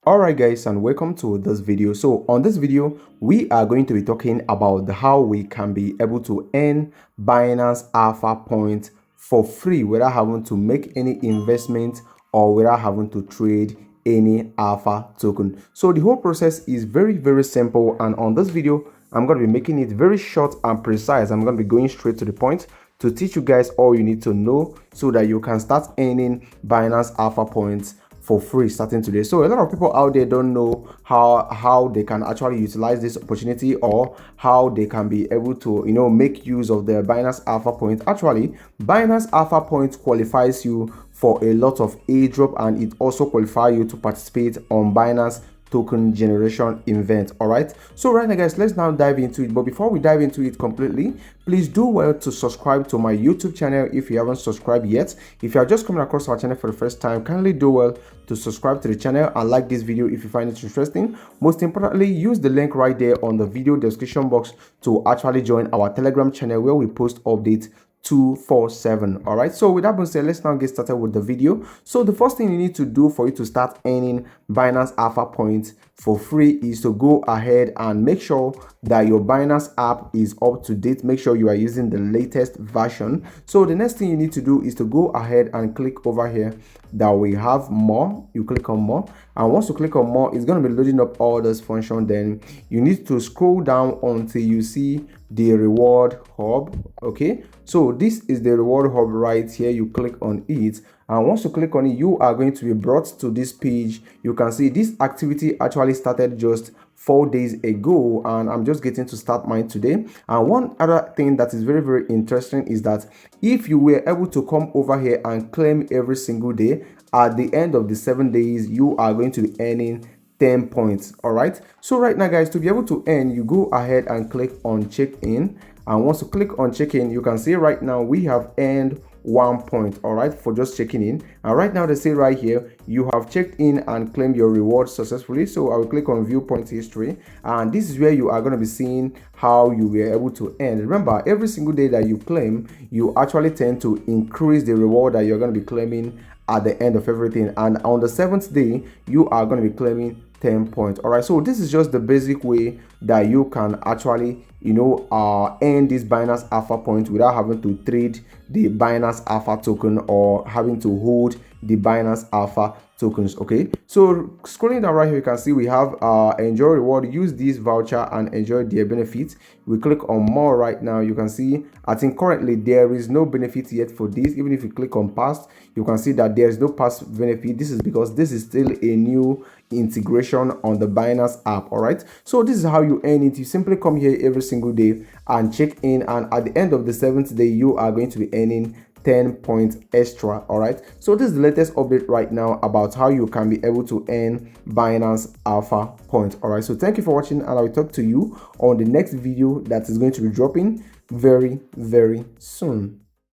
Alright guys, and welcome to this video. So on this video we are going to be talking about how we can be able to earn Binance Alpha points for free without having to make any investment or without having to trade any alpha token. So the whole process is very simple, and on this video I'm going to be making it very short and precise. I'm going to be going straight to the point to teach you guys all you need to know so that you can start earning Binance Alpha points for free starting today. So a lot of people out there don't know how they can actually utilize this opportunity, or how they can be able to make use of the Binance Alpha points. Actually, Binance Alpha points qualifies you for a lot of airdrop, and it also qualifies you to participate on Binance token generation event. All right, so right now guys, let's now dive into it. But before we dive into it completely, please do well to subscribe to my YouTube channel if you haven't subscribed yet. If you are just coming across our channel for the first time, kindly do well to subscribe to the channel and like this video if you find it interesting. Most importantly, use the link right there on the video description box to actually join our Telegram channel where we post updates 247. All right, so with that being said, let's now get started with the video. So the first thing you need to do for you to start earning Binance Alpha points for free is to go ahead and make sure that your Binance app is up to date. Make sure you are using the latest version. So the next thing you need to do is to go ahead and click over here that we have more. You click on more, and once you click on more, it's going to be loading up all this function. Then you need to scroll down until you see the reward hub. Okay, so this is the reward hub right here. You click on it, and once you click on it, you are going to be brought to this page. You can see this activity actually started just 4 days ago, and I'm just getting to start mine today. And one other thing that is very interesting is that if you were able to come over here and claim every single day, at the end of the 7 days you are going to be earning 10 points. All right, so right now guys, to be able to earn, you go ahead and click on check in, and once you click on check in, you can see right now we have earned 1 point. All right, for just checking in. And right now they say right here you have checked in and claimed your reward successfully. So I will click on view point history, and this is where you are going to be seeing how you were able to earn. Remember, every single day that you claim, you actually tend to increase the reward that you're going to be claiming at the end of everything, and on the 7th day you are going to be claiming 10 points. All right, so this is just the basic way that you can actually earn this Binance Alpha points without having to trade the Binance Alpha token or having to hold the Binance Alpha tokens. Okay, so scrolling down right here, you can see we have enjoy reward, use this voucher and enjoy their benefits. We click on more right now. You can see I think currently there is no benefit yet for this. Even if you click on past, you can see that there is no past benefit. This is because this is still a new integration on the Binance app. All right, so this is how you earn it. You simply come here every single day and check in, and at the end of the 7th day you are going to be earning 10 points extra. All right, so this is the latest update right now about how you can be able to earn Binance Alpha points. All right, so thank you for watching, and I will talk to you on the next video that is going to be dropping very soon.